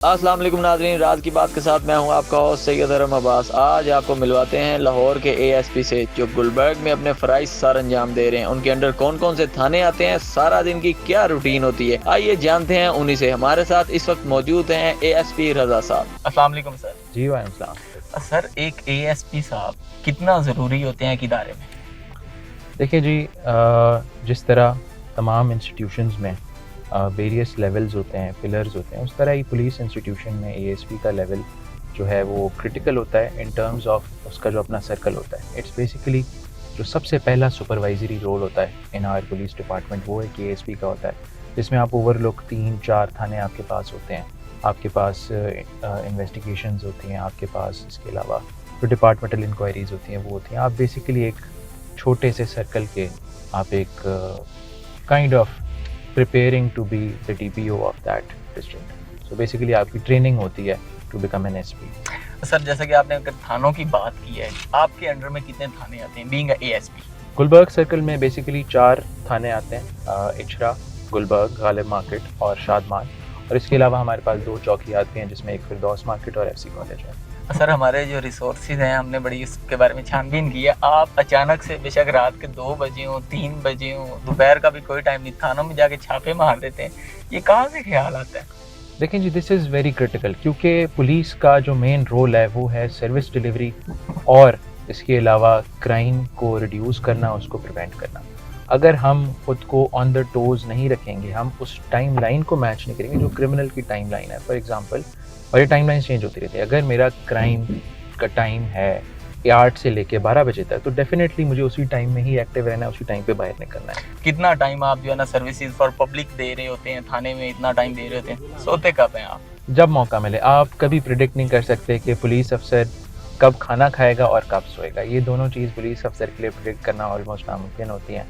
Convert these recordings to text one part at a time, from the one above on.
السلام علیکم ناظرین، راز کی بات کے ساتھ میں ہوں آپ کا ہوسٹ سید ارم عباس۔ آج آپ کو ملواتے ہیں لاہور کے اے ایس پی سے جو گلبرگ میں اپنے فرائض سر انجام دے رہے ہیں۔ ان کے انڈر کون کون سے تھانے آتے ہیں، سارا دن کی کیا روٹین ہوتی ہے، آئیے جانتے ہیں انہی سے۔ ہمارے ساتھ اس وقت موجود ہیں اے ایس پی رضا صاحب۔ السلام علیکم سر۔ جی وعلیکم السلام۔ سر ایک اے ایس پی صاحب کتنا ضروری ہوتے ہیں ایک ادارے میں؟ دیکھیں جی، جس طرح تمام انسٹیٹیوشنز میں ویریس لیولز ہوتے ہیں، پلرز ہوتے ہیں، اس طرح ہی پولیس انسٹیٹیوشن میں اے ایس پی کا لیول جو ہے وہ کرٹیکل ہوتا ہے ان ٹرمز آف اس کا جو اپنا سرکل ہوتا ہے۔ اٹس بیسیکلی جو سب سے پہلا سپروائزری رول ہوتا ہے ان آر پولیس ڈپارٹمنٹ، وہ ایک اے ایس پی کا ہوتا ہے، جس میں آپ اوور لک 3-4 تھانے آپ کے پاس ہوتے ہیں، آپ کے پاس انویسٹیگیشنز ہوتی ہیں، آپ کے پاس اس کے علاوہ جو ڈپارٹمنٹل انکوائریز ہوتی ہیں وہ ہوتی ہیں۔ آپ بیسیکلی ایک چھوٹے سے سرکل کے آپ ایک kind of preparing to be the DPO of that district. So basically آپ کی ٹریننگ ہوتی ہے to become an SP. سر جیسا کہ آپ نے اگر تھانوں کی بات کی ہے، آپ کے انڈر میں کتنے تھانے آتے ہیں being A S P? Gulberg circle میں بیسیکلی 4 تھانے آتے ہیں، اچھرا، گلبرگ، غالب مارکیٹ اور شادمان، اور اس کے علاوہ ہمارے پاس 2 چوکیات بھی ہیں جس میں ایک فردوس مارکیٹ اور ایف سی کالج ہے۔ سر ہمارے جو ریسورسز ہیں، ہم نے بڑی اس کے بارے میں چھان بین کی ہے۔ آپ اچانک سے بے شک رات کے 2 بجے ہوں، 3 بجے ہوں، دوپہر کا بھی کوئی ٹائم نہیں، تھانوں میں جا کے چھاپے مار دیتے ہیں، یہ کہاں سے خیال آتا ہے؟ دیکھیں جی، دس از ویری کرٹیکل، کیونکہ پولیس کا جو مین رول ہے وہ ہے سروس ڈیلیوری اور اس کے علاوہ کرائم کو ریڈیوس کرنا، اس کو پریونٹ کرنا۔ اگر ہم خود کو آن دا ٹوز نہیں رکھیں گے، ہم اس ٹائم لائن کو میچ نہیں کریں گے جو کرمنل کی ٹائم لائن ہے، فار ایگزامپل، اور یہ ٹائم لائن چینج ہوتی رہتی ہے۔ اگر میرا کرائم کا ٹائم ہے 8 سے لے کے 12 بجے تک، تو ڈیفینیٹلی مجھے اسی ٹائم میں ہی ایکٹیو رہنا ہے، اسی ٹائم پہ باہر نکلنا ہے۔ کتنا ٹائم آپ جو ہے نا سروسز فار پبلک دے رہے ہوتے ہیں، تھانے میں اتنا ٹائم دے رہے ہوتے ہیں، سوتے کب ہیں آپ؟ جب موقع ملے۔ آپ کبھی پریڈکٹ نہیں کر سکتے کہ پولیس افسر کب کھانا کھائے گا اور کب سوئے گا، یہ دونوں چیز پولیس افسر کے لیے پریڈکٹ کرنا آلموسٹ ناممکن ہوتی ہیں۔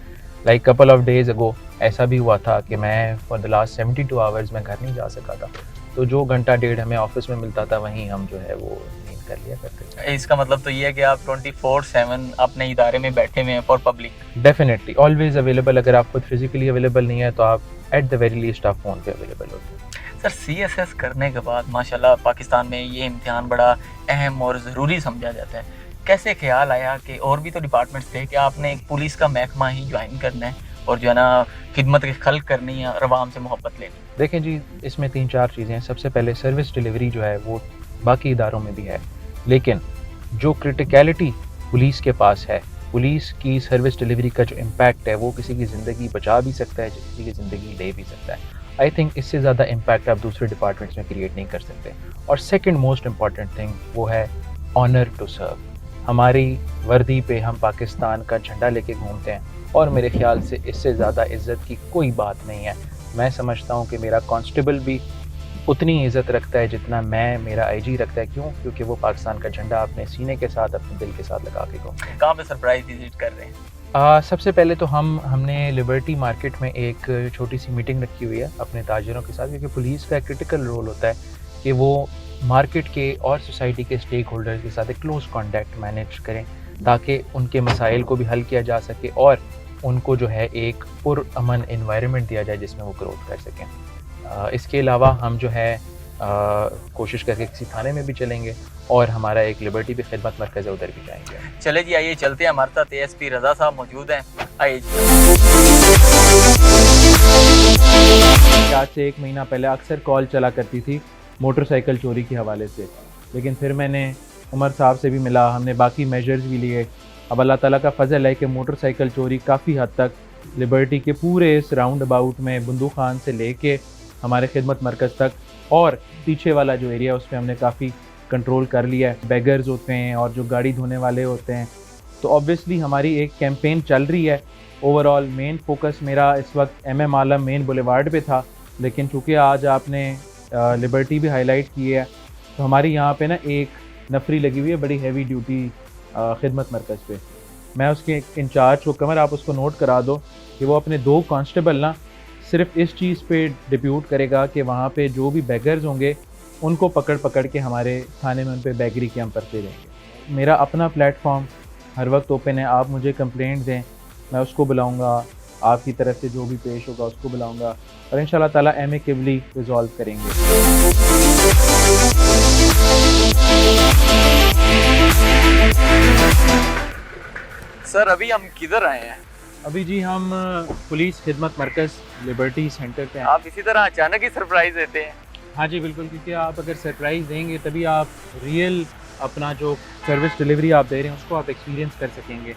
Like couple of days ago ایسا بھی ہوا تھا کہ میں فار دا لاسٹ 72 آورز میں گھر نہیں جا سکا تھا، تو جو گھنٹہ ڈیڑھ ہمیں آفس میں ملتا تھا وہیں ہم جو ہے وہ نیند کر لیا کرتے تھے۔ اس کا مطلب تو یہ ہے کہ آپ 24/7 اپنے ادارے میں بیٹھے ہوئے ہیں for public. Definitely always available, اگر آپ خود فزیکلی اویلیبل نہیں ہے تو آپ ایٹ دا ویری لیسٹ آپ فون پہ اویلیبل ہوتے ہیں۔ سر سی ایس ایس کرنے کے بعد ماشاءاللہ پاکستان میں یہ امتحان بڑا اہم اور ضروری سمجھا جاتا ہے، کیسے خیال آیا کہ اور بھی تو ڈپارٹمنٹس تھے کہ آپ نے ایک پولیس کا محکمہ ہی جوائن کرنا ہے اور جو ہے نا خدمت کی خلق کرنی ہے اور عوام سے محبت لینی؟ دیکھیں جی، اس میں 3-4 چیزیں ہیں۔ سب سے پہلے سروس ڈیلیوری جو ہے وہ باقی اداروں میں بھی ہے، لیکن جو کرٹیکیلٹی پولیس کے پاس ہے، پولیس کی سروس ڈیلیوری کا جو امپیکٹ ہے وہ کسی کی زندگی بچا بھی سکتا ہے، کسی کی زندگی لے بھی سکتا ہے۔ آئی تھنک اس سے زیادہ امپیکٹ آپ دوسرے ڈپارٹمنٹس میں کریٹ نہیں کر سکتے۔ اور سیکنڈ موسٹ امپورٹنٹ تھنگ وہ ہے آنر ٹو سرو۔ ہماری وردی پہ ہم پاکستان کا جھنڈا لے کے گھومتے ہیں، اور میرے خیال سے اس سے زیادہ عزت کی کوئی بات نہیں ہے۔ میں سمجھتا ہوں کہ میرا کانسٹیبل بھی اتنی عزت رکھتا ہے جتنا میرا آئی جی رکھتا ہے۔ کیوں؟ کیونکہ وہ پاکستان کا جھنڈا اپنے سینے کے ساتھ، اپنے دل کے ساتھ لگا کے گھومتا ہے۔ کہاں پہ سرپرائز وزٹ کر رہے ہیں؟ سب سے پہلے تو ہم نے لبرٹی مارکیٹ میں ایک چھوٹی سی میٹنگ رکھی ہوئی ہے اپنے تاجروں کے ساتھ، کیونکہ پولیس کا ایک کرٹیکل رول ہوتا ہے کہ وہ مارکیٹ کے اور سوسائٹی کے اسٹیک ہولڈرز کے ساتھ ایک کلوز کانٹیکٹ مینیج کریں، تاکہ ان کے مسائل کو بھی حل کیا جا سکے اور ان کو جو ہے ایک پرامن انوائرمنٹ دیا جائے جس میں وہ گروتھ کر سکیں۔ اس کے علاوہ ہم جو ہے کوشش کر کے کسی تھانے میں بھی چلیں گے، اور ہمارا ایک لبرٹی بھی خدمت مرکز ہے، ادھر بھی جائیں گے۔ چلے جی، آئیے چلتے ہیں، ہمارے ساتھ اے ایس پی رضا صاحب موجود ہیں، آئیے جی۔ آج سے 1 مہینہ پہلے اکثر کال چلا کرتی تھی موٹر سائیکل چوری کے حوالے سے، لیکن پھر میں نے عمر صاحب سے بھی ملا، ہم نے باقی میجرز بھی لیے۔ اب اللہ تعالیٰ کا فضل ہے کہ موٹر سائیکل چوری کافی حد تک لبرٹی کے پورے اس راؤنڈ اباؤٹ میں بندوق خان سے لے کے ہمارے خدمت مرکز تک اور پیچھے والا جو ایریا اس پہ ہم نے کافی کنٹرول کر لیا ہے۔ بیگرز ہوتے ہیں اور جو گاڑی دھونے والے ہوتے ہیں، تو آبویسلی ہماری ایک کیمپین چل رہی ہے۔ اوور آل مین فوکس میرا اس وقت ایم عالم مین بولیوارڈ پہ تھا، لیکن چونکہ آج آپ نے لبرٹی بھی ہائی لائٹ کی ہے، تو ہماری یہاں پہ نا ایک نفری لگی ہوئی ہے بڑی ہیوی ڈیوٹی خدمت مرکز پہ۔ میں اس کے انچارج کو کمر، آپ اس کو نوٹ کرا دو کہ وہ اپنے 2 کانسٹیبل نا صرف اس چیز پہ ڈپیوٹ کرے گا کہ وہاں پہ جو بھی بیگرز ہوں گے ان کو پکڑ کے ہمارے تھانے میں ان پہ بیگری کے ہم پرچے دیں گے۔ میرا اپنا پلیٹ فارم ہر وقت اوپن ہے، آپ مجھے کمپلینٹ دیں، میں اس کو بلاؤں گا، آپ کی طرف سے جو بھی پیش ہوگا اس کو بلاؤں گا اور انشاءاللہ تعالیٰ ایمیکیبلی ریزالو کریں گے. سر ابھی ہم کدھر آئے ہیں؟ ابھی جی ہم پولیس خدمت مرکز لبرٹی سینٹر پہ ہیں. آپ اسی طرح اچانک ہی سرپرائز دیتے ہیں. ہاں جی بالکل, کیونکہ آپ اگر سرپرائز دیں گے تبھی آپ ریئل اپنا جو سروس ڈلیوری آپ دے رہے ہیں اس کو آپ ایکسپیرینس کر سکیں گے.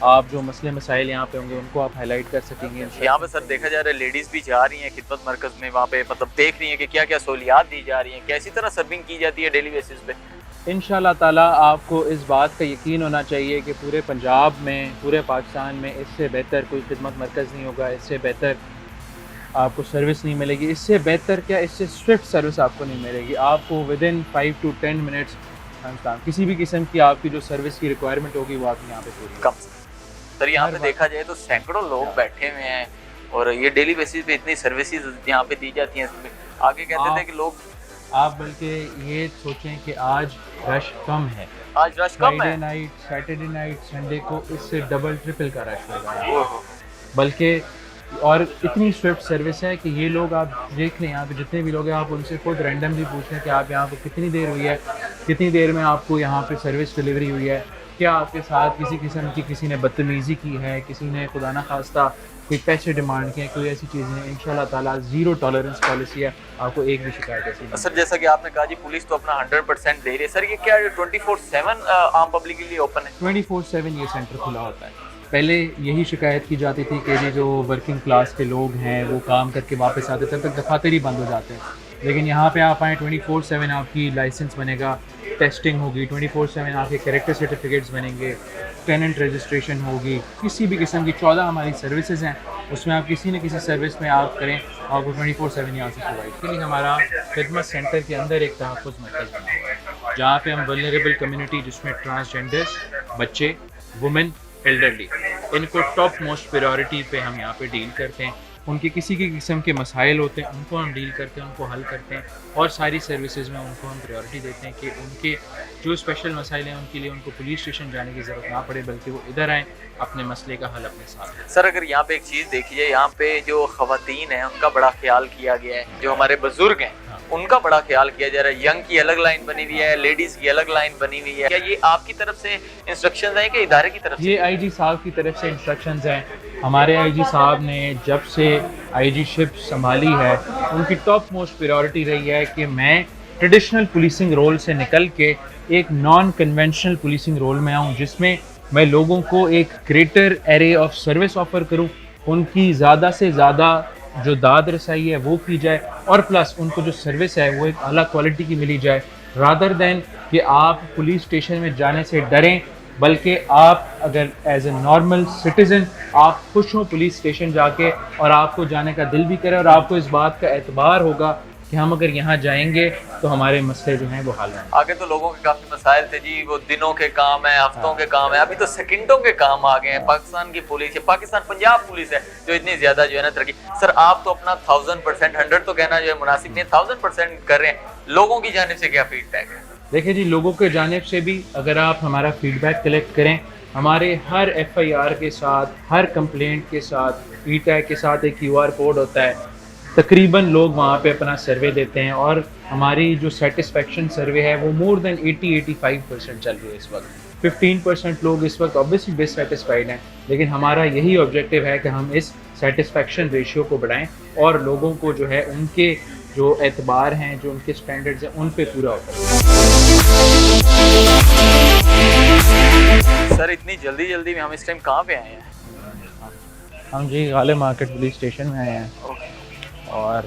آپ جو مسئلے مسائل یہاں پہ ہوں گے ان کو آپ ہائی لائٹ کر سکیں گے. یہاں پہ سر دیکھا جا رہا ہے لیڈیز بھی جا رہی ہیں خدمت مرکز میں, وہاں پہ مطلب دیکھ رہی ہیں کہ کیا کیا سہولیات دی جا رہی ہیں, کیسی طرح سرونگ کی جاتی ہے ڈیلی بیسس پہ. انشاءاللہ تعالیٰ آپ کو اس بات کا یقین ہونا چاہیے کہ پورے پنجاب میں, پورے پاکستان میں اس سے بہتر کوئی خدمت مرکز نہیں ہوگا, اس سے بہتر آپ کو سروس نہیں ملے گی, اس سے بہتر کیا اس سے سوئفٹ سروس آپ کو نہیں ملے گی. آپ کو ودن 5 to 10 منٹس کسی بھی قسم کی آپ کی جو سروس کی ریکوائرمنٹ ہوگی وہ آپ یہاں پہ پوری کم سر یہاں پہ دیکھا جائے تو سینکڑوں لوگ بیٹھے ہوئے ہیں اور یہ ڈیلی بیسس پہ اتنی سروسز یہاں پہ دی جاتی ہیں. آگے کہتے تھے کہ لوگ آپ بلکہ یہ سوچیں کہ آج رش کم ہے, آج رش کم ہے, Friday night, Saturday night, Sunday کو اس سے ڈبل ٹرپل کا رش ہوگا. بلکہ اور اتنی سوئفٹ سروس ہے کہ یہ لوگ آپ دیکھ لیں یہاں پہ جتنے بھی لوگ ہیں آپ ان سے خود رینڈملی پوچھیں کہ آپ یہاں پہ کتنی دیر ہوئی ہے, کتنی دیر میں آپ کو یہاں پہ سروس ڈلیوری ہوئی ہے, کیا آپ کے ساتھ کسی قسم کی کسی نے بدتمیزی کی ہے, کسی نے خدا نہ خواستہ کوئی پیسے ڈیمانڈ کیے, کوئی ایسی چیزیں ہیں. انشاءاللہ تعالیٰ زیرو ٹالرنس پالیسی ہے, آپ کو ایک بھی شکایت ایسی نہیں. سر جیسا کہ آپ نے کہا جی پولیس تو اپنا 100% دے رہی ہے, سر یہ کیا 24/7 عام پبلک کے لیے اوپن ہے؟ 24/7 یہ سینٹر کھلا ہوتا ہے. پہلے یہی شکایت کی جاتی تھی کہ یہ جو ورکنگ کلاس کے لوگ ہیں وہ کام کر کے واپس آتے تب تک دفاتر ہی بند ہو جاتے ہیں, لیکن یہاں پہ آپ آئیں 24/7 آپ کی لائسنس بنے گا, ٹیسٹنگ ہوگی, 24/7 آپ کے کریکٹر سرٹیفکیٹس بنیں گے, ٹیننٹ رجسٹریشن ہوگی, کسی بھی قسم کی 14 ہماری سروسز ہیں اس میں آپ کسی نہ کسی سروس میں آپ کریں آپ کو 24/7 یہاں سے پرووائڈ. کے لیے ہمارا خدمت سینٹر کے اندر ایک تحفظ مرکز بنا ہوا ہے جہاں پہ ہم ولنریبل کمیونٹی جس میں ٹرانسجینڈرس, بچے, وومن, ایلڈرلی, ان کو ٹاپ موسٹ پریورٹی پہ ہم یہاں پہ ڈیل کرتے ہیں. ان کے کسی کی قسم کے مسائل ہوتے ہیں ان کو ہم ڈیل کرتے ہیں, ان کو حل کرتے ہیں, اور ساری سروسز میں ان کو ہم پریورٹی دیتے ہیں کہ ان کے جو اسپیشل مسائل ہیں ان کے لیے ان کو پولیس اسٹیشن جانے کی ضرورت نہ پڑے بلکہ وہ ادھر آئیں اپنے مسئلے کا حل اپنے ساتھ کریں. سر اگر یہاں پہ ایک چیز دیکھی جائے, یہاں پہ جو خواتین ہیں ان کا بڑا خیال کیا گیا ہے, جو ہمارے بزرگ ہیں ان کا بڑا خیال کیا جا رہا ہے. ینگ کی الگ لائن بنی ہوئی ہے, لیڈیز کی الگ لائن بنی ہوئی ہے. کیا یہ آپ کی طرف سے انسٹرکشنز ہیں کہ ادارے کی طرف سے؟ یہ آئی جی صاحب کی طرف سے انسٹرکشنز ہیں. ہمارے آئی جی صاحب نے جب سے آئی جی شپ سنبھالی ہے ان کی ٹاپ موسٹ پریورٹی رہی ہے کہ میں ٹریڈیشنل پولیسنگ رول سے نکل کے ایک نان کنونشنل پولیسنگ رول میں آؤں جس میں میں لوگوں کو ایک greater array of service offer کروں, ان کی زیادہ سے زیادہ جو داد رسائی ہے وہ کی جائے, اور پلس ان کو جو سروس ہے وہ ایک اعلیٰ کوالٹی کی ملی جائے, رادر دین کہ آپ پولیس اسٹیشن میں جانے سے ڈریں, بلکہ آپ اگر ایز اے نارمل سٹیزن آپ خوش ہوں پولیس اسٹیشن جا کے اور آپ کو جانے کا دل بھی کرے اور آپ کو اس بات کا اعتبار ہوگا کہ ہم اگر یہاں جائیں گے تو ہمارے مسئلے جو ہیں وہ حل ہیں. آگے تو لوگوں کے کافی مسائل تھے جی, وہ دنوں کے کام ہیں, ہفتوں کے کام ہیں, ابھی تو سیکنڈوں کے کام آ گئے ہیں. پاکستان کی پولیس ہے, پاکستان پنجاب پولیس ہے جو اتنی زیادہ جو ہے نا ترقی. سر آپ تو اپنا 1000%, 100 تو کہنا جو ہے مناسب نہیں, 1000% کر رہے ہیں. لوگوں کی جانب سے کیا فیڈ بیک ہے؟ دیکھیں جی لوگوں کے جانب سے بھی اگر آپ ہمارا فیڈ بیک کلیکٹ کریں, ہمارے ہر ایف آئی آر کے ساتھ, ہر کمپلینٹ کے ساتھ, ای ٹیگ کے ساتھ ایک QR کوڈ ہوتا ہے. تقریباً لوگ وہاں پہ اپنا سروے دیتے ہیں اور ہماری جو سیٹسفیکشن سروے ہے وہ مور دین 80-85% چل رہی ہے اس وقت. 15% لوگ اس وقت obviously ڈس سیٹسفائیڈ ہیں, لیکن ہمارا یہی آبجیکٹیو ہے کہ ہم اس سیٹسفیکشن ریشیو کو بڑھائیں اور لوگوں کو جو ہے ان کے جو اعتبار ہیں, جو ان کے اسٹینڈرڈز ہیں ان پہ پورا ہوتا ہے. سر اتنی جلدی میں ہم اس ٹائم کہاں پہ آئے ہیں؟ ہم جی غالب مارکیٹ پولیس اسٹیشن میں آئے ہیں. اور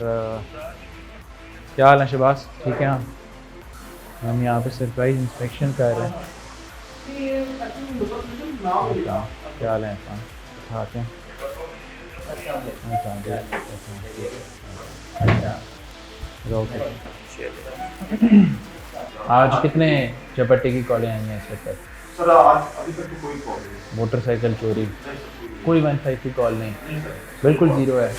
کیا حال ہے شہباز, ٹھیک ہے؟ ہم یہاں پہ سرپرائز انسپیکشن کر رہے ہیں. کیا حال ہے اٹھاتے ہیں. آج کتنے چپٹے کی کالیں آئی ہیں اس وقت؟ سر ابھی تک تو کوئی کال نہیں. موٹر سائیکل چوری کوئی 15 کی کال نہیں, بالکل زیرو ہے.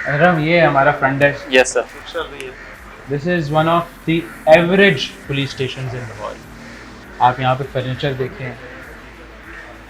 اکرم یہ ہمارا front desk. Yes sir. This is one of the average police stations in the world. آپ یہاں پہ فرنیچر دیکھیں,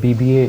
BBA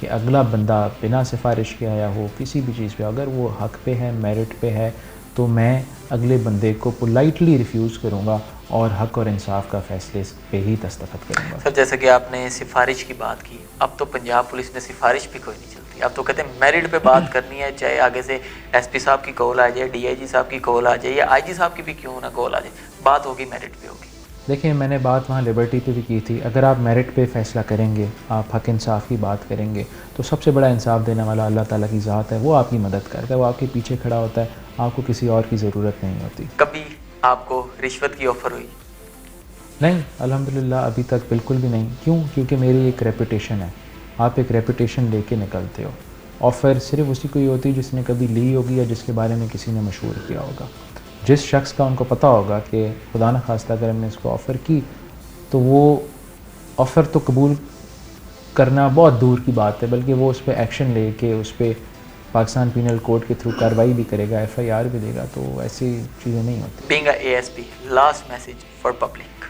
کہ اگلا بندہ بنا سفارش کے آیا ہو کسی بھی چیز پہ اگر وہ حق پہ ہے میرٹ پہ ہے تو میں اگلے بندے کو پولائٹلی ریفیوز کروں گا اور حق اور انصاف کا فیصلے پہ ہی دستخط کروں گا. سر جیسے کہ آپ نے سفارش کی بات کی، اب تو پنجاب پولیس میں سفارش بھی کوئی نہیں چلتی، اب تو کہتے ہیں میرٹ پہ بات کرنی ہے، چاہے آگے سے ایس پی صاحب کی کال آ جائے، ڈی آئی جی صاحب کی کال آ جائے یا آئی جی صاحب کی بھی کیوں نہ کال آ جائے، بات ہوگی میرٹ پہ ہوگی. دیکھیں میں نے بات وہاں لبرٹی پہ بھی کی تھی، اگر آپ میرٹ پہ فیصلہ کریں گے، آپ حق انصاف کی بات کریں گے تو سب سے بڑا انصاف دینے والا اللہ تعالیٰ کی ذات ہے، وہ آپ کی مدد کرتا ہے، وہ آپ کے پیچھے کھڑا ہوتا ہے، آپ کو کسی اور کی ضرورت نہیں ہوتی. کبھی آپ کو رشوت کی آفر ہوئی؟ نہیں الحمدللہ ابھی تک بالکل بھی نہیں. کیوں؟ کیونکہ میری ایک ریپوٹیشن ہے، آپ ایک ریپوٹیشن لے کے نکلتے ہو. آفر صرف اسی کو ہی ہوتی ہے جس نے کبھی لی ہوگی یا جس کے بارے میں کسی نے مشہور کیا ہوگا. جس شخص کا ان کو پتہ ہوگا کہ خدا نخواستہ اگر ہم نے اس کو آفر کی تو وہ آفر تو قبول کرنا بہت دور کی بات ہے، بلکہ وہ اس پہ ایکشن لے کے اس پہ پاکستان پینل کوڈ کے تھرو کارروائی بھی کرے گا، ایف آئی آر بھی دے گا، تو ایسی چیزیں نہیں ہوتی. Being A S P, last message for public.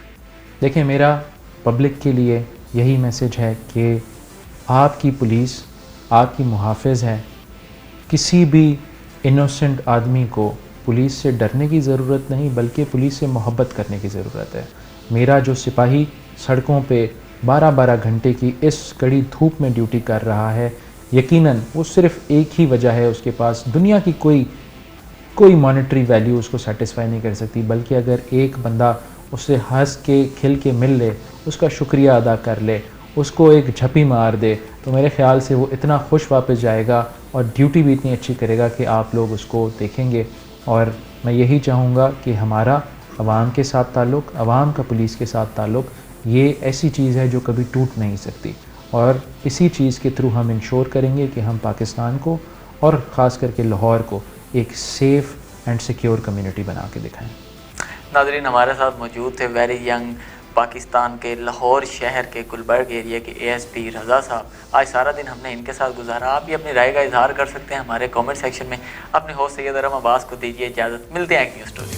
دیکھیں میرا پبلک کے لیے یہی میسج ہے کہ آپ کی پولیس آپ کی محافظ ہے. کسی بھی انوسنٹ آدمی کو پولیس سے ڈرنے کی ضرورت نہیں بلکہ پولیس سے محبت کرنے کی ضرورت ہے. میرا جو سپاہی سڑکوں پہ 12 گھنٹے کی اس کڑی دھوپ میں ڈیوٹی کر رہا ہے، یقیناً وہ صرف ایک ہی وجہ ہے، اس کے پاس دنیا کی کوئی مانیٹری ویلیو اس کو سیٹسفائی نہیں کر سکتی، بلکہ اگر ایک بندہ اس سے ہنس کے کھل کے مل لے، اس کا شکریہ ادا کر لے، اس کو ایک جھپی مار دے تو میرے خیال سے وہ اتنا خوش واپس جائے گا اور ڈیوٹی بھی اتنی اچھی کرے گا کہ آپ لوگ اس کو دیکھیں گے. اور میں یہی چاہوں گا کہ ہمارا عوام کے ساتھ تعلق، عوام کا پولیس کے ساتھ تعلق، یہ ایسی چیز ہے جو کبھی ٹوٹ نہیں سکتی، اور اسی چیز کے تھرو ہم انشور کریں گے کہ ہم پاکستان کو اور خاص کر کے لاہور کو ایک سیف اینڈ سیکیور کمیونٹی بنا کے دکھائیں. ناظرین ہمارے ساتھ موجود تھے ویری ینگ پاکستان کے لاہور شہر کے گلبرگ ایریا کے اے ایس پی رضا صاحب. آج سارا دن ہم نے ان کے ساتھ گزارا. آپ بھی اپنی رائے کا اظہار کر سکتے ہیں ہمارے کامنٹ سیکشن میں. اپنے ہوسٹ سید ارم عباس کو دیجیے اجازت، ملتے ہیں ایک نیو اسٹوری.